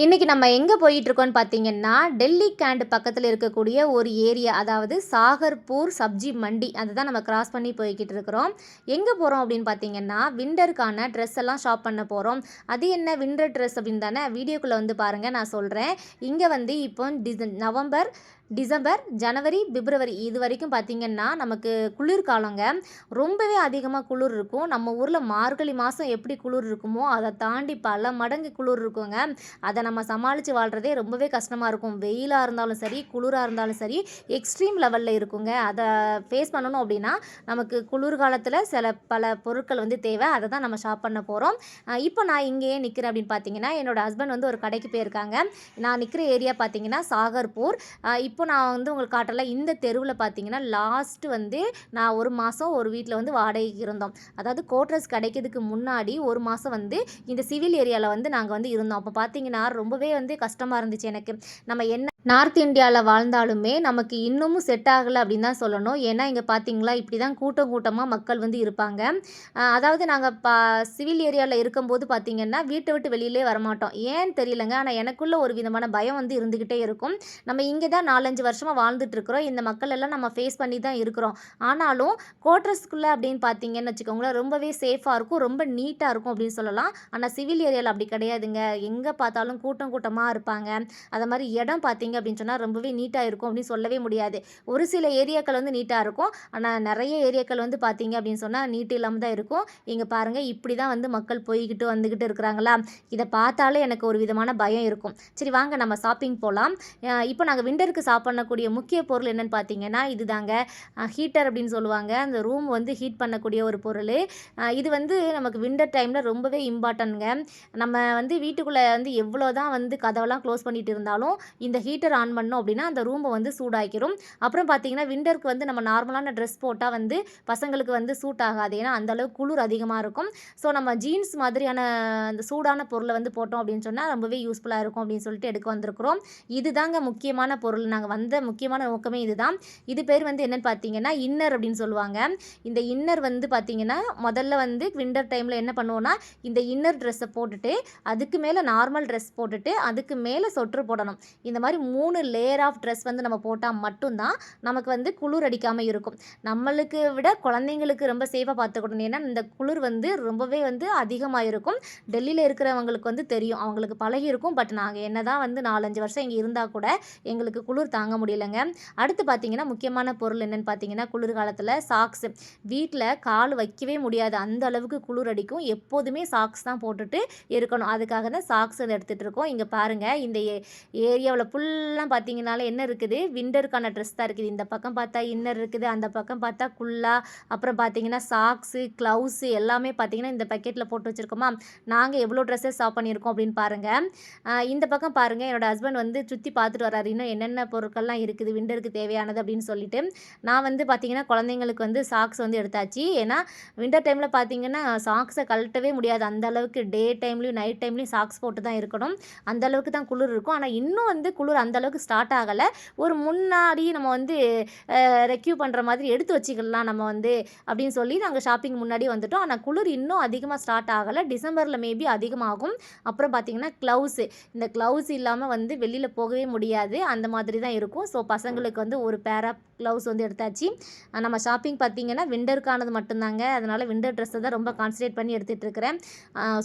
இன்றைக்கி நம்ம எங்கே போயிட்டுருக்கோன்னு பார்த்தீங்கன்னா, டெல்லி கேண்ட் பக்கத்தில் இருக்கக்கூடிய ஒரு ஏரியா, அதாவது சாகர்பூர் சப்ஜி மண்டி. அதுதான் நம்ம கிராஸ் பண்ணி போய்கிட்டு இருக்கிறோம். எங்கே போகிறோம் அப்படின்னு பார்த்தீங்கன்னா, விண்டருக்கான ட்ரெஸ் எல்லாம் ஷாப் பண்ண போகிறோம். அது என்ன விண்டர் ட்ரெஸ் அப்படின்னு தானே வீடியோக்குள்ளே வந்து பாருங்கள், நான் சொல்கிறேன். இங்கே வந்து இப்போ நவம்பர், டிசம்பர், ஜனவரி, பிப்ரவரி இது வரைக்கும் பார்த்திங்கன்னா நமக்கு குளிர்காலங்க. ரொம்பவே அதிகமாக குளிர் இருக்கும். நம்ம ஊரில் மார்கழி மாதம் எப்படி குளிர் இருக்குமோ அதை தாண்டி பல மடங்கு குளிர் இருக்குங்க. அதை நம்ம சமாளித்து வாழ்கிறதே ரொம்பவே கஷ்டமாக இருக்கும். வெயிலாக இருந்தாலும் சரி, குளிராக இருந்தாலும் சரி, எக்ஸ்ட்ரீம் லெவலில் இருக்குங்க. அதை ஃபேஸ் பண்ணணும் அப்படின்னா நமக்கு குளிர்காலத்தில் பல பொருட்கள் வந்து தேவை. அதை தான் நம்ம ஷாப் பண்ண போகிறோம். இப்போ நான் இங்கேயே நிற்கிறேன் அப்படின்னு பார்த்தீங்கன்னா, என்னோடய ஹஸ்பண்ட் வந்து ஒரு கடைக்கு போயிருக்காங்க. நான் நிற்கிற ஏரியா பார்த்தீங்கன்னா சாகர்பூர். இப்போ நான் வந்து உங்களுக்கு காட்டல. இந்த தெருவில் பார்த்தீங்கன்னா லாஸ்ட்டு வந்து நான் ஒரு மாதம் ஒரு வீட்டில் வந்து வாடகைக்கு இருந்தோம். அதாவது கோட்ரஸ் கிடைக்கிறதுக்கு முன்னாடி ஒரு மாதம் வந்து இந்த சிவில் ஏரியாவில் வந்து நாங்கள் வந்து இருந்தோம். அப்போ பார்த்தீங்கன்னா ரொம்பவே வந்து கஷ்டமாக இருந்துச்சு எனக்கு. நம்ம என்ன நார்த் இந்தியாவில் வாழ்ந்தாலுமே நமக்கு இன்னமும் செட் ஆகலை அப்படின்னு தான் சொல்லணும். ஏன்னா இங்கே பார்த்தீங்களா இப்படி தான் கூட்டம் கூட்டமாக மக்கள் வந்து இருப்பாங்க. அதாவது நாங்கள் சிவில் ஏரியாவில் இருக்கும்போது பார்த்திங்கன்னா வீட்டை விட்டு வெளியிலே வரமாட்டோம். ஏன்னு தெரியலங்க. ஆனால் எனக்குள்ள ஒரு விதமான பயம் வந்து இருந்துக்கிட்டே இருக்கும். நம்ம இங்கே தான் 4-5 வருஷமாக வாழ்ந்துட்டுருக்குறோம். இந்த மக்கள் எல்லாம் நம்ம ஃபேஸ் பண்ணி தான் இருக்கிறோம். ஆனாலும் கோட்ரஸ்குள்ளே அப்படின்னு பார்த்தீங்கன்னு வச்சுக்கோங்களேன், ரொம்பவே சேஃபாக இருக்கும், ரொம்ப நீட்டாக இருக்கும் அப்படின்னு சொல்லலாம். ஆனால் சிவில் ஏரியாவில் அப்படி கிடையாதுங்க. எங்கே பார்த்தாலும் கூட்டம் கூட்டமாக இருப்பாங்க. அதை மாதிரி இடம் பார்த்தீங்க அப்படின்னு சொன்னால் ரொம்பவே நீட்டாக இருக்கும் அப்படின்னு சொல்லவே முடியாது. ஒரு சில ஏரியாக்கள் வந்து நீட்டாக இருக்கும். ஆனால் நிறைய ஏரியாக்கள் வந்து பார்த்தீங்க அப்படின்னு சொன்னால் நீட்டு இல்லாமல் தான் இருக்கும். இங்கே பாருங்கள், இப்படி தான் வந்து மக்கள் போய்கிட்டு வந்துக்கிட்டு இருக்கிறாங்களா. இதை பார்த்தாலே எனக்கு ஒரு விதமான பயம் இருக்கும். சரி வாங்க நம்ம ஷாப்பிங் போகலாம். இப்போ நாங்கள் விண்டருக்கு பண்ணக்கூடிய முக்கிய பொருள் என்னென்னு பார்த்தீங்கன்னா இது தாங்க, ஹீட்டர் அப்படின்னு சொல்லுவாங்க. அந்த ரூம் வந்து ஹீட் பண்ணக்கூடிய ஒரு பொருள். இது வந்து நமக்கு விண்டர் டைமில் ரொம்பவே இம்பார்ட்டன்ட்ங்க. நம்ம வந்து வீட்டுக்குள்ளே வந்து எவ்வளோ தான் வந்து கதவெல்லாம் க்ளோஸ் பண்ணிட்டு இருந்தாலும் இந்த ஹீட்டர் ஆன் பண்ணோம் அப்படின்னா அந்த ரூமை வந்து சூடாக்கிரும். அப்புறம் பார்த்தீங்கன்னா விண்டருக்கு வந்து நம்ம நார்மலான ட்ரெஸ் போட்டால் வந்து பசங்களுக்கு வந்து சூட் ஆகாது. ஏன்னா அந்தளவுக்கு குளிர் அதிகமாக இருக்கும். ஸோ நம்ம ஜீன்ஸ் மாதிரியான அந்த சூடான பொருளை வந்து போட்டோம் அப்படின்னு சொன்னால் ரொம்பவே யூஸ்ஃபுல்லாக இருக்கும் அப்படின்னு சொல்லிட்டு எடுக்க வந்திருக்கிறோம். இது தாங்க முக்கியமான பொருள். நாங்கள் வந்த முக்கியமான நோக்கமே இதுதான். இது பேர் வந்து என்னென்னு பார்த்தீங்கன்னா இன்னர் அப்படின்னு சொல்லுவாங்க. இந்த இன்னர் வந்து பார்த்தீங்கன்னா முதல்ல வந்து விண்டர் டைமில் என்ன பண்ணுவோன்னா இந்த இன்னர் ட்ரெஸ்ஸை போட்டுட்டு அதுக்கு மேலே நார்மல் ட்ரெஸ் போட்டுட்டு அதுக்கு மேலே சொட்ரு போடணும். இந்த மாதிரி 3 லேயர் ஆஃப் ட்ரெஸ் வந்து நம்ம போட்டால் மட்டும்தான் நமக்கு வந்து குளிர் அடிக்காமல் இருக்கும். நம்மளுக்கு விட குழந்தைங்களுக்கு ரொம்ப சேஃபாக பார்த்துக்கணும். ஏன்னா இந்த குளிர் வந்து ரொம்பவே வந்து அதிகமாக இருக்கும். டெல்லியில் இருக்கிறவங்களுக்கு வந்து தெரியும், அவங்களுக்கு பழகி இருக்கும். பட் நாங்கள் என்ன தான் வந்து 4-5 வருஷம் இங்கே இருந்தால் கூட எங்களுக்கு குளிர் தாங்க முடியலைங்க. அடுத்து பார்த்தீங்கன்னா முக்கியமான பொருள் என்னென்னு பார்த்தீங்கன்னா குளிர்காலத்தில் சாக்ஸு. வீட்டில் கால் வைக்கவே முடியாது, அந்த அளவுக்கு குளிர் அடிக்கும். எப்போதுமே சாக்ஸ் தான் போட்டுட்டு இருக்கணும். அதுக்காக தான் சாக்ஸ் வந்து எடுத்துகிட்டு இருக்கோம். இங்கே பாருங்கள், இந்த ஏரியாவில் ஃபுல்லாக பார்த்தீங்கன்னாலே என்ன இருக்குது, விண்டருக்கான ட்ரெஸ் தான் இருக்குது. இந்த பக்கம் பார்த்தா இன்னர் இருக்குது, அந்த பக்கம் பார்த்தா குல்லா, அப்புறம் பார்த்தீங்கன்னா சாக்ஸு, க்ளவுஸு எல்லாமே பார்த்தீங்கன்னா இந்த பக்கெட்டில் போட்டு வச்சுருக்கோமா. நாங்கள் எவ்வளோ ட்ரெஸ்ஸஸ் ஷாப் பண்ணியிருக்கோம் அப்படின்னு பாருங்கள். இந்த பக்கம் பாருங்கள், என்னோடய ஹஸ்பண்ட் வந்து சுற்றி பார்த்துட்டு வராரு, இன்னும் என்னென்ன பொருட்கள்லாம் இருக்குது விண்டருக்கு தேவையானது அப்படின்னு சொல்லிட்டு. நான் வந்து பார்த்தீங்கன்னா குழந்தைங்களுக்கு வந்து சாக்ஸ் வந்து எடுத்தாச்சு. ஏன்னா விண்டர் டைமில் பார்த்தீங்கன்னா சாக்ஸை கழட்டவே முடியாது. அந்த அளவுக்கு டே டைம்லேயும் நைட் டைம்லேயும் சாக்ஸ் போட்டு தான் இருக்கணும். அந்த அளவுக்கு தான் குளிர் இருக்கும். ஆனால் இன்னும் வந்து குளிர் அந்த அளவுக்கு ஸ்டார்ட் ஆகலை. ஒரு முன்னாடி நம்ம வந்து ரெக்யூ பண்ணுற மாதிரி எடுத்து வச்சுக்கலாம் நம்ம வந்து அப்படின்னு சொல்லி நாங்கள் ஷாப்பிங் முன்னாடி வந்துட்டோம். ஆனால் குளிர் இன்னும் அதிகமாக ஸ்டார்ட் ஆகலை. டிசம்பரில் மேபி அதிகமாகும். அப்புறம் பார்த்திங்கன்னா க்ளவுஸு. இந்த க்ளவுஸ் இல்லாமல் வந்து வெளியில் போகவே முடியாது, அந்த மாதிரி தான் இருக்கும். ஸோ பசங்களுக்கு வந்து ஒரு பேர் ஆஃப் க்ளவுஸ் வந்து எடுத்தாச்சு. நம்ம ஷாப்பிங் பார்த்திங்கன்னா விண்டருக்கானது மட்டும்தாங்க. அதனால் விண்டர் ட்ரெஸ்ஸை தான் ரொம்ப கான்சன்ட்ரேட் பண்ணி எடுத்துகிட்டு இருக்கிறேன்.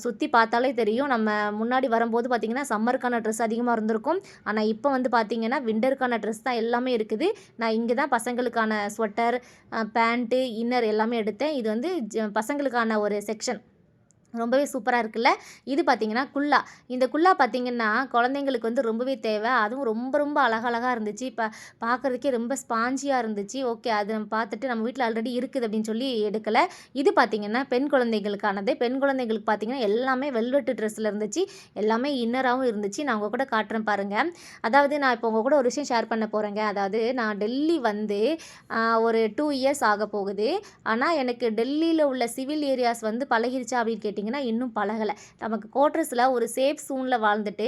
சுற்றி பார்த்தாலே தெரியும், நம்ம முன்னாடி வரும்போது பார்த்திங்கன்னா சம்மருக்கான ட்ரெஸ் அதிகமாக இருந்திருக்கும். ஆனால் இப்போ வந்து பார்த்திங்கன்னா விண்டருக்கான ட்ரெஸ் தான் எல்லாமே இருக்குது. நான் இங்கே தான் பசங்களுக்கான ஸ்வெட்டர், பேண்ட்டு, இன்னர் எல்லாமே எடுத்தேன். இது வந்து பசங்களுக்கான ஒரு செக்ஷன். ரொம்பவே சூப்பராக இருக்குல்ல. இது பார்த்திங்கன்னா குல்லா. இந்த குல்லா பார்த்திங்கன்னா குழந்தைங்களுக்கு வந்து ரொம்பவே தேவை. அதுவும் ரொம்ப ரொம்ப அழகழகாக இருந்துச்சு. இப்போ பார்க்குறதுக்கே ரொம்ப ஸ்பாஞ்சியாக இருந்துச்சு. ஓகே, அது நம்ம பார்த்துட்டு நம்ம வீட்டில் ஆல்ரெடி இருக்குது அப்படின்னு சொல்லி எடுக்கலை. இது பார்த்திங்கன்னா பெண் குழந்தைகளுக்கானது. பெண் குழந்தைங்களுக்கு பார்த்திங்கன்னா எல்லாமே வெல்வெட்டு ட்ரெஸ்ஸில் இருந்துச்சு. எல்லாமே இன்னராகவும் இருந்துச்சு. நான் உங்கள் கூட காட்டுறேன் பாருங்கள். அதாவது நான் இப்போ உங்கள் கூட ஒரு விஷயம் ஷேர் பண்ண போகிறேங்க. அதாவது நான் டெல்லி வந்து ஒரு 2 இயர்ஸ் ஆக போகுது. ஆனால் எனக்கு டெல்லியில் உள்ள சிவில் ஏரியாஸ் வந்து பழகிருச்சா அப்படின்னு கேட்டிங்கன்னா இன்னும் பழகலை. நமக்கு குவார்ட்டர்ஸில் ஒரு சேஃப் ஸோனில் வாழ்ந்துட்டு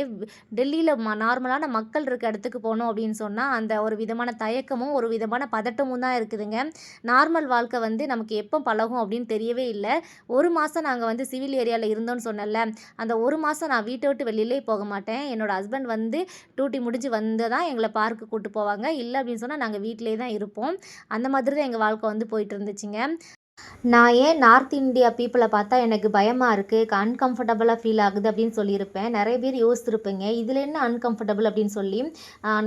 டெல்லியில் நார்மலான மக்கள் இருக்க இடத்துக்கு போனோம் அப்படின்னு சொன்னால் அந்த ஒரு விதமான தயக்கமும் ஒரு விதமான பதட்டமும் தான் இருக்குதுங்க. நார்மல் வாழ்க்கை வந்து நமக்கு எப்போ பழகும் அப்படின்னு தெரியவே இல்லை. ஒரு மாதம் நாங்கள் வந்து சிவில் ஏரியாவில் இருந்தோம்னு சொன்னேன்ல, அந்த ஒரு மாதம் நான் வீட்டை விட்டு வெளியிலே போக மாட்டேன். என்னோட ஹஸ்பண்ட் வந்து டியூட்டி முடிஞ்சு வந்து தான் எங்களை பார்க்கு கூட்டு போவாங்க. இல்லை அப்படின்னு சொன்னால் நாங்கள் வீட்டிலே தான் இருப்போம். அந்த மாதிரி தான் எங்கள் வாழ்க்கை வந்து போயிட்டு இருந்துச்சுங்க. நான் ஏன் நார்த் இந்தியா பீப்புளை பார்த்தா எனக்கு பயமாக இருக்குது, அன்கம்ஃபர்டபுளாக ஃபீல் ஆகுது அப்படின்னு சொல்லியிருப்பேன். நிறைய பேர் யோசிச்சிருப்பீங்க, இதில் என்ன அன்கம்ஃபர்டபுள் அப்படின்னு சொல்லி.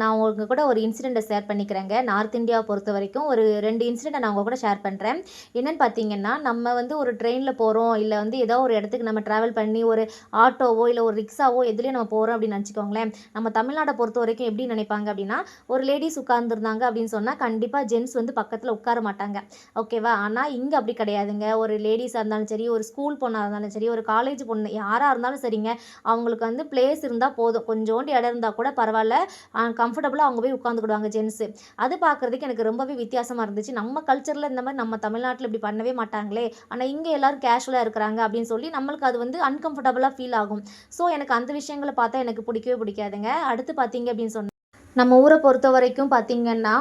நான் உங்க கூட ஒரு இன்சிடெண்ட்டை ஷேர் பண்ணிக்கிறேங்க. நார்த் இந்தியாவை பொறுத்த வரைக்கும் ஒரு 2 இன்சிடெண்ட்டை நான் உங்க கூட ஷேர் பண்ணுறேன். என்னென்னு பார்த்தீங்கன்னா, நம்ம வந்து ஒரு ட்ரெயினில் போகிறோம், இல்லை வந்து ஏதோ ஒரு இடத்துக்கு நம்ம ட்ராவல் பண்ணி ஒரு ஆட்டோவோ இல்லை ஒரு ரிக்ஷாவோ எதுலேயும் நம்ம போகிறோம் அப்படின்னு நினச்சிக்கோங்களேன். நம்ம தமிழ்நாட்டை பொறுத்த வரைக்கும் எப்படி நினைப்பாங்க அப்படின்னா, ஒரு லேடிஸ் உட்கார்ந்துருந்தாங்க அப்படின்னு சொன்னால் கண்டிப்பாக ஜென்ஸ் வந்து பக்கத்தில் உட்கார மாட்டாங்க. ஓகேவா? ஆனால் இங்கே அப்படி கிடையாதுங்க. ஒரு லேடீஸாக இருந்தாலும் சரி, ஒரு ஸ்கூல் பொண்ணாக இருந்தாலும் சரி, ஒரு காலேஜ் பொண்ணு யாராக இருந்தாலும் சரிங்க, அவங்களுக்கு வந்து பிளேஸ் இருந்தால் போதும். கொஞ்சோண்டு இடம் இருந்தால் கூட பரவாயில்ல, கம்ஃபர்டபுளாக அவங்க போய் உட்காந்துக்கிடுவாங்க ஜென்ஸு. அது பார்க்குறதுக்கு எனக்கு ரொம்பவே வித்தியாசமாக இருந்துச்சு. நம்ம கல்ச்சரில் இந்த மாதிரி நம்ம தமிழ்நாட்டில் இப்படி பண்ணவே மாட்டாங்களே, ஆனால் இங்கே எல்லோரும் கேஷுவலாக இருக்கிறாங்க அப்படின்னு சொல்லி நம்மளுக்கு அது வந்து அன்கம்ஃபர்டபுளாக ஃபீல் ஆகும். ஸோ எனக்கு அந்த விஷயங்களை பார்த்தா எனக்கு பிடிக்கவே பிடிக்காதுங்க. அடுத்து பார்த்தீங்க அப்படின்னு சொன்னால், நம்ம ஊரை பொறுத்த வரைக்கும் பார்த்தீங்கன்னா,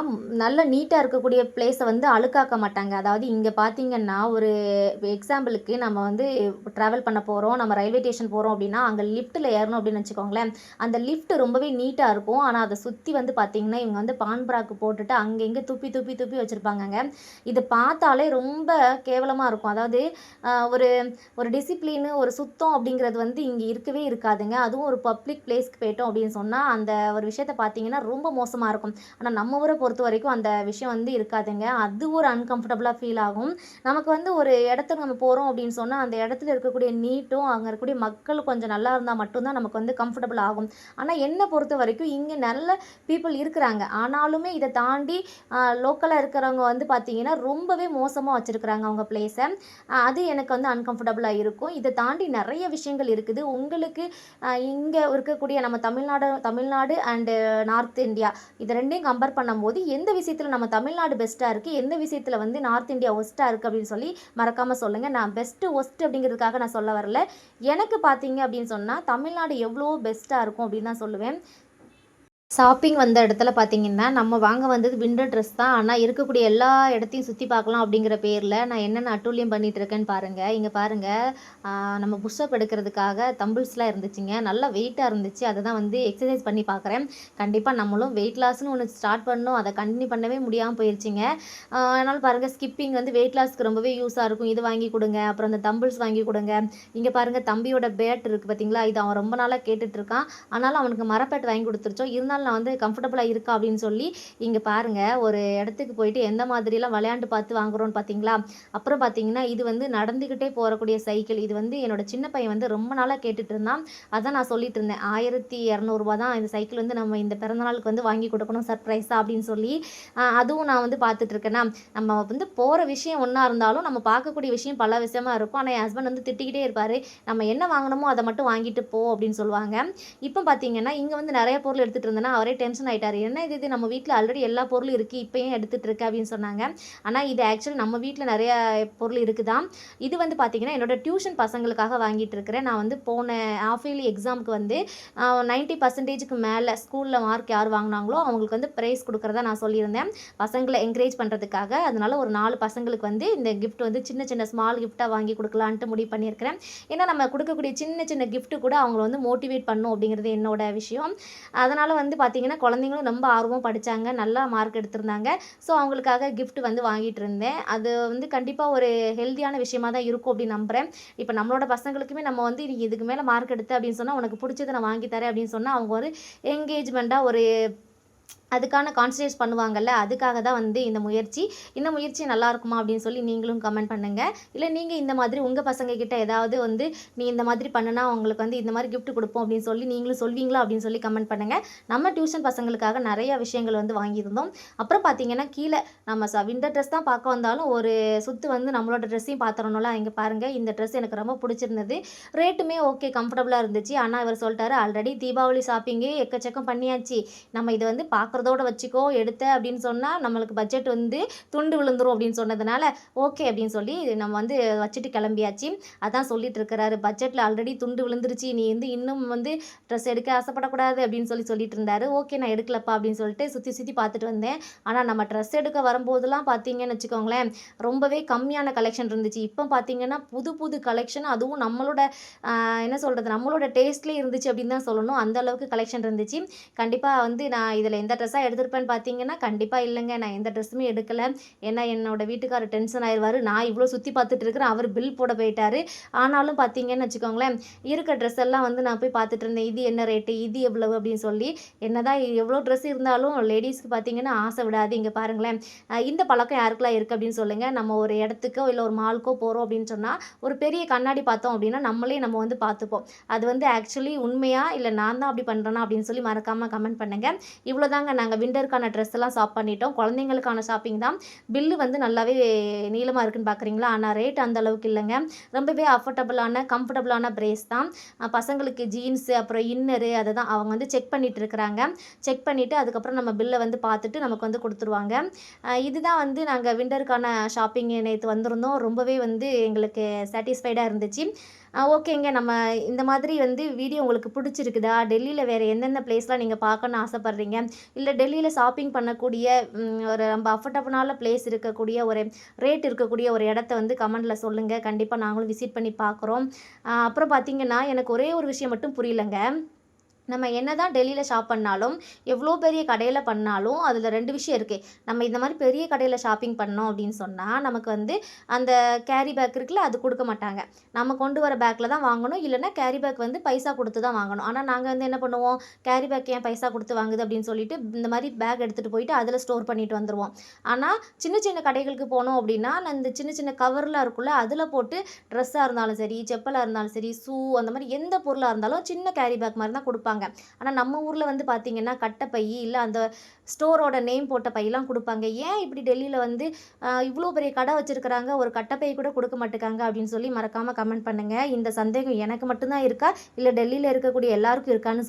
நல்ல நீட்டாக இருக்கக்கூடிய பிளேஸை வந்து அழுக்காக்க மாட்டாங்க. அதாவது இங்கே பார்த்தீங்கன்னா, ஒரு எக்ஸாம்பிளுக்கு நம்ம வந்து ட்ராவல் பண்ண போகிறோம், நம்ம ரயில்வே ஸ்டேஷன் போகிறோம் அப்படின்னா, அங்கே லிஃப்ட்டில் ஏறணும் அப்படின்னு வச்சுக்கோங்களேன். அந்த லிஃப்ட் ரொம்பவே நீட்டாக இருக்கும். ஆனால் அதை சுற்றி வந்து பார்த்தீங்கன்னா, இவங்க வந்து பான் பிராக்கு போட்டுட்டு அங்கே இங்கே துப்பி துப்பி துப்பி வச்சுருப்பாங்கங்க. இதை பார்த்தாலே ரொம்ப கேவலமாக இருக்கும். அதாவது ஒரு ஒரு டிசிப்ளினு, ஒரு சுத்தம் அப்படிங்கிறது வந்து இங்கே இருக்கவே இருக்காதுங்க. அதுவும் ஒரு பப்ளிக் பிளேஸ்க்கு போயிட்டோம் அப்படின்னு சொன்னால், அந்த ஒரு விஷயத்தை பார்த்தீங்கன்னா ரொம்ப மோசமாக இருக்கும். ஆனால் நம்ம ஊரை பொறுத்த வரைக்கும் அந்த விஷயம் வந்து இருக்காதுங்க. அது ஒரு அன்கம்ஃபர்டபுளாக ஃபீல் ஆகும். நமக்கு வந்து ஒரு இடத்துக்கு நம்ம போகிறோம் அப்படின்னு சொன்னால், அந்த இடத்துல இருக்கக்கூடிய நீட்டும் அங்கே இருக்கக்கூடிய மக்கள் கொஞ்சம் நல்லா இருந்தால் மட்டும்தான் நமக்கு வந்து கம்ஃபர்டபுள் ஆகும். ஆனால் என்னை பொறுத்த வரைக்கும் இங்கே நல்ல பீப்புள் இருக்கிறாங்க. ஆனாலுமே இதை தாண்டி லோக்கலாக இருக்கிறவங்க வந்து பார்த்தீங்கன்னா ரொம்பவே மோசமாக வச்சுருக்குறாங்க அவங்க பிளேஸை. அது எனக்கு வந்து அன்கம்ஃபர்டபுளாக இருக்கும். இதை தாண்டி நிறைய விஷயங்கள் இருக்குது. உங்களுக்கு இங்கே இருக்கக்கூடிய நம்ம தமிழ்நாடு அண்டு நார்த் இந்தியா இது 2யும் கம்பேர் பண்ணும்போது எந்த விஷயத்தில் நம்ம தமிழ்நாடு பெஸ்ட்டாக இருக்குது, எந்த விஷயத்தில் வந்து நார்த் இந்தியா ஒஸ்ட்டாக இருக்குது அப்படின்னு சொல்லி மறக்காமல் சொல்லுங்கள். நான் பெஸ்ட்டு ஒஸ்ட் அப்படிங்கிறதுக்காக நான் சொல்ல வரல. எனக்கு பார்த்தீங்க அப்படின்னு சொன்னால் தமிழ்நாடு எவ்வளோ பெஸ்ட்டாக இருக்கும் அப்படின்னு தான் சொல்லுவேன். ஷாப்பிங் வந்த இடத்துல பார்த்தீங்கன்னா, நம்ம வாங்க வந்தது விண்டர் ட்ரெஸ் தான். ஆனால் இருக்கக்கூடிய எல்லா இடத்தையும் சுற்றி பார்க்கலாம் அப்படிங்கிற பேரில் நான் என்னென்ன அட்டூழியம் பண்ணிகிட்டு இருக்கேன்னு பாருங்கள். இங்கே பாருங்கள், நம்ம புஷ்அப் எடுக்கிறதுக்காக தம்பிள்ஸ்லாம் இருந்துச்சுங்க. நல்லா வெயிட்டாக இருந்துச்சு. அதை தான் வந்து எக்ஸசைஸ் பண்ணி பார்க்குறேன். கண்டிப்பாக நம்மளும் வெயிட் லாஸ்ன்னு ஒன்று ஸ்டார்ட் பண்ணோம். அதை கண்டினியூ பண்ணவே முடியாமல் போயிடுச்சுங்க. அதனால் பாருங்கள், ஸ்கிப்பிங் வந்து வெயிட் லாஸ்க்கு ரொம்பவே யூஸாக இருக்கும். இது வாங்கி கொடுங்க, அப்புறம் அந்த தம்பிள்ஸ் வாங்கி கொடுங்க. இங்கே பாருங்கள், தம்பியோட பேட் இருக்குது பார்த்தீங்களா, இது அவன் ரொம்ப நாளாக கேட்டுட்ருக்கான். ஆனாலும் அவனுக்கு மரப்பேட் வாங்கி கொடுத்துருச்சோம். இருந்தாலும் நான் வந்து கம்ஃபர்டபுளாக இருக்கா அப்படின்னு சொல்லி இங்கே பாருங்கள், ஒரு இடத்துக்கு போயிட்டு எந்த மாதிரிலாம் விளையாண்டு பார்த்து வாங்குறோன்னு பார்த்தீங்களா. அப்புறம் பார்த்தீங்கன்னா, இது வந்து நடந்துக்கிட்டே போகக்கூடிய சைக்கிள். இது வந்து என்னோட சின்ன பையன் வந்து ரொம்ப நாளாக கேட்டுட்டு இருந்தான். அதான் நான் சொல்லிட்டு இருந்தேன், 1200 தான் இந்த சைக்கிள் வந்து நம்ம இந்த பிறந்தநாளுக்கு வந்து வாங்கி கொடுக்கணும் சர்ப்ரைஸாக அப்படின்னு சொல்லி. அதுவும் நான் வந்து பார்த்துட்டு இருக்கேன்னா, நம்ம வந்து போகிற விஷயம் ஒன்றா இருந்தாலும் நம்ம பார்க்கக்கூடிய விஷயம் பல விஷயமா இருக்கும். ஆனால் என் ஹஸ்பண்ட் வந்து திட்டிக்கிட்டே இருப்பார், நம்ம என்ன வாங்கணுமோ அதை மட்டும் வாங்கிட்டு போ அப்படின்னு சொல்லுவாங்க. இப்போ பார்த்தீங்கன்னா, இங்கே வந்து நிறைய பொருள் எடுத்துகிட்டு இருந்தேன்னா அவரே டென்ஷன் ஆகிட்டார். என்ன இது நம்ம வீட்டில் ஆல்ரெடி எல்லா பொருளும் இருக்குது, இப்போ ஏன் எடுத்துகிட்டு இருக்க அப்படின்னு சொன்னாங்க. ஆனால் இது ஆக்சுவலி நம்ம வீட்டில் நிறைய பொருள் இருக்குதான். இது வந்து பார்த்திங்கன்னா என்னோட டியூஷன் பசங்களுக்காக வாங்கிட்டு இருக்கிறேன். நான் வந்து போன ஹாஃப் இயர்லி எக்ஸாமுக்கு வந்து 90% மேலே ஸ்கூலில் மார்க் யார் வாங்கினாங்களோ அவங்களுக்கு வந்து ப்ரைஸ் கொடுக்குறதா நான் சொல்லியிருந்தேன், பசங்களை என்கரேஜ் பண்ணுறதுக்காக. அதனால் ஒரு 4 பசங்களுக்கு வந்து இந்த கிஃப்ட் வந்து சின்ன சின்ன ஸ்மால் கிஃப்டாக வாங்கி கொடுக்கலான்ட்டு முடிவு பண்ணியிருக்கிறேன். ஏன்னா நம்ம கொடுக்கக்கூடிய சின்ன சின்ன கிஃப்ட்டு கூட அவங்கள வந்து மோட்டிவேட் பண்ணும் அப்படிங்கிறது என்னோட விஷயம். அதனால் வந்து பார்த்திங்கன்னா குழந்தைங்களும் ரொம்ப ஆர்வமாக படித்தாங்க, நல்லா மார்க் எடுத்திருந்தாங்க. ஸோ அவங்களுக்காக கிஃப்ட் வந்து வாங்கிட்டு இருந்தேன். அது வந்து கண்டிப்பாக ஒரு ஹெல்த்தியான விஷயமாக தான் இருக்கும் அப்படின்னு நம்புகிறேன். இப்போ நம்மளோட பசங்களுக்குமே நம்ம வந்து நீ இதுக்கு மேலே மார்க் எடுத்து அப்படின்னு சொன்னால் உனக்கு பிடிச்சதை நான் வாங்கி தரேன் அப்படின்னு சொன்னால் அவங்க ஒரு என்கேஜ்மெண்ட்டாக ஒரு அதுக்கான கான்சன்ட்ரேட் பண்ணுவாங்கல்ல, அதுக்காக தான் வந்து இந்த முயற்சி. இந்த முயற்சி நல்லா இருக்குமா அப்படின்னு சொல்லி நீங்களும் கமெண்ட் பண்ணுங்கள். இல்லை நீங்கள் இந்த மாதிரி உங்கள் பசங்கக்கிட்ட ஏதாவது வந்து நீ இந்த மாதிரி பண்ணுனா உங்களுக்கு வந்து இந்த மாதிரி கிஃப்ட் கொடுப்போம் அப்படின்னு சொல்லி நீங்களும் சொல்வீங்களா அப்படின்னு சொல்லி கமெண்ட் பண்ணுங்கள். நம்ம டியூஷன் பசங்களுக்காக நிறைய விஷயங்கள் வந்து வாங்கியிருந்தோம். அப்புறம் பார்த்தீங்கன்னா, கீழே நம்ம விண்டர் ட்ரெஸ் தான் பார்க்க வந்தாலும் ஒரு சுற்று வந்து நம்மளோட ட்ரெஸ்ஸையும் பார்த்துறணும்ல. இங்கே பாருங்கள், இந்த ட்ரெஸ் எனக்கு ரொம்ப பிடிச்சிருந்தது. ரேட்டுமே ஓகே, கம்ஃபர்டபுளாக இருந்துச்சு. ஆனால் இவர் சொல்லிட்டாரு, ஆல்ரெடி தீபாவளி ஷாப்பிங்கே எக்கச்சக்கம் பண்ணியாச்சு, நம்ம இது வந்து பார்க்குறதோட வச்சுக்கோ, எடுத்த அப்படின்னு சொன்னா நம்மளுக்கு பட்ஜெட் வந்து துண்டு விழுந்துரும் அப்படின்னு சொன்னதுனால, ஓகே அப்படின்னு சொல்லி நம்ம வந்து வச்சுட்டு கிளம்பியாச்சு. அதான் சொல்லிட்டு இருக்கிறாரு, "பட்ஜெட்ல ஆல்ரெடி துண்டு விழுந்துருச்சு. நீ வந்து இன்னும் வந்து ட்ரெஸ் எடுக்க ஆசைப்படக்கூடாது" அப்படின்னு சொல்லிட்டு இருந்தாரு. ஓகே நான் எடுக்கலப்பா அப்படின்னு சொல்லிட்டு சுத்தி சுத்தி பார்த்துட்டு வந்தேன். ஆனா நம்ம ட்ரெஸ் எடுக்க வரும்போதெல்லாம் பார்த்தீங்கன்னு வச்சுக்கோங்களேன், ரொம்பவே கம்மியான கலெக்ஷன் இருந்துச்சு. இப்போ பார்த்தீங்கன்னா புது புது கலெக்ஷன், அதுவும் நம்மளோட என்ன சொல்றது, நம்மளோட டேஸ்ட்லயே இருந்துச்சு அப்படின்னு தான் சொல்லணும். அந்த அளவுக்கு கலெக்ஷன் இருந்துச்சு. கண்டிப்பா வந்து நான் இதில எந்த ட்ரெஸ்ஸா எடுத்திருப்பேன்னு பார்த்தீங்கன்னா, கண்டிப்பா இல்லங்க. நான் எந்த ட்ரெஸ்ஸுமே எடுக்கல. ஏன்னா என்னோட வீட்டுக்காரர் டென்ஷன் ஆயிருவாரு. நான் இவ்ளோ சுத்தி பார்த்துட்டு இருக்கிறேன். அவரு பில் போட போயிட்டாரு. ஆனாலும் பார்த்தீங்கன்னு வச்சுக்கோங்களேன், இருக்க ட்ரெஸ் எல்லாம் வந்து நான் போய் பார்த்துட்டு இருந்தேன். இது என்ன ரேட்டு? இது எவ்வளவு? அப்படின்னு சொல்லி. என்னதான் எவ்வளோ ட்ரெஸ் இருந்தாலும் லேடீஸ்க்கு பார்த்தீங்கன்னா ஆசை விடாது. இங்க பாருங்களேன், இந்த பழக்கம் யாருக்கெல்லாம் இருக்கு அப்படின்னு சொல்லுங்க. நம்ம ஒரு இடத்துக்கோ, இல்ல ஒரு மாலுக்கோ போறோம் அப்படின்னு சொன்னா, ஒரு பெரிய கண்ணாடி பார்த்தோம் அப்படின்னா, நம்மளே நம்ம வந்து பார்த்துப்போம். அது வந்து ஆக்சுவலி உண்மையா? இல்ல நான் தான் அப்படி பண்றேனா? அப்படின்னு சொல்லி மறக்காம கமெண்ட் பண்ணுங்க. இவ்வளோதாங்க நாங்க விண்டருக்கான ட்ரெஸ் எல்லாம் ஷாப் பண்ணிட்டோம். குழந்தைங்களுக்கான ஷாப்பிங் தான். பில்லு வந்து நல்லாவே நீளமா இருக்குன்னு பார்க்குறீங்களா? ஆனா ரேட் அந்த அளவுக்கு இல்லங்க. ரொம்பவே அஃபோர்டபுளான, கம்ஃபர்டபுளான பிரேஸ் தான். பசங்களுக்கு ஜீன்ஸு, அப்புறம் இன்னரு அததான் அவங்க வந்து செக் பண்ணிட்டு இருக்கிறாங்க. செக் பண்ணிட்டு அதுக்கப்புறம் நம்ம பில்ல வந்து பார்த்துட்டு நமக்கு வந்து குடுத்துருவாங்க. இதுதான் வந்து நாங்க விண்டருக்கான ஷாப்பிங் நேத்து வந்திருந்தோம். ரொம்பவே வந்து எங்களுக்கு சாட்டிஸ்ஃபைடா இருந்துச்சு. ஓகேங்க. நம்ம இந்த மாதிரி வந்து வீடியோ உங்களுக்கு பிடிச்சிருக்குதா? டெல்லியில வேற எந்தெந்த பிளேஸ்லாம் நீங்க பார்க்கணும்னு ஆசைப்படுறீங்க? இல்ல டெல்லியில ஷாப்பிங் பண்ணக்கூடிய ஒரு ரொம்ப அஃபோர்டபுளான பிளேஸ் இருக்கக்கூடிய ஒரு ரேட் இருக்கக்கூடிய ஒரு இடத்த வந்து கமெண்ட்ல சொல்லுங்க. கண்டிப்பா நாங்களும் விசிட் பண்ணி பார்க்குறோம். அப்புறம் பார்த்தீங்கன்னா, எனக்கு ஒரே ஒரு விஷயம் மட்டும் புரியலங்க. நம்ம என்னதான் டெல்லியில ஷாப் பண்ணாலும், எவ்வளோ பெரிய கடையில பண்ணாலும், அதில 2 விஷயம் இருக்கு. நம்ம இந்த மாரி பெரிய கடையில ஷாப்பிங் பண்ணோம் அப்படின்னு சொன்னா, நமக்கு வந்து அந்த கேரி பேக் இருக்குல்ல, அது குடுக்க மாட்டாங்க. நம்ம கொண்டு வர பேக்ல தான் வாங்கணும். இல்லன்னா கேரி பேக் வந்து பைசா குடுத்து தான் வாங்கணும். ஆனா நாங்க வந்து என்ன பண்ணுவோம், கேரி பேக் ஏன் பைசா குடுத்து வாங்குது அப்படின்னு சொல்லிட்டு, இந்த மாரி பேக் எடுத்துட்டு போயிட்டு அதில ஸ்டோர் பண்ணிட்டு வந்துருவோம். ஆனா சின்ன சின்ன கடைகளுக்கு போனோம் அப்படின்னா, நான் இந்த சின்ன சின்ன கவர்லாம் இருக்குல்ல, அதில போட்டு ட்ரெஸ்ஸா இருந்தாலும் சரி, செப்பலா இருந்தாலும் சரி, ஷூ அந்த மாரி எந்த பொருளா இருந்தாலும் சின்ன கேரி பேக் மாரி தான் குடுப்பாங்க. ஆனா நம்ம ஊர்ல வந்து பார்த்தீங்கன்னா, கட்ட பை இல்ல அந்த ஸ்டோரோட நேம் போட்ட பைலாம் குடுப்பாங்க. ஏன் இப்படி டெல்லியில வந்து இவ்ளோ பெரிய கடை வச்சிருக்கிறாங்க, ஒரு கட்ட பை கூட குடுக்க மாட்டுக்காங்க அப்படின்னு சொல்லி மறக்காம கமெண்ட் பண்ணுங்க. இந்த சந்தேகம் எனக்கு மட்டும் தான் இருக்கா? இல்ல டெல்லியில இருக்கக்கூடிய எல்லாருக்கும் இருக்கான்னு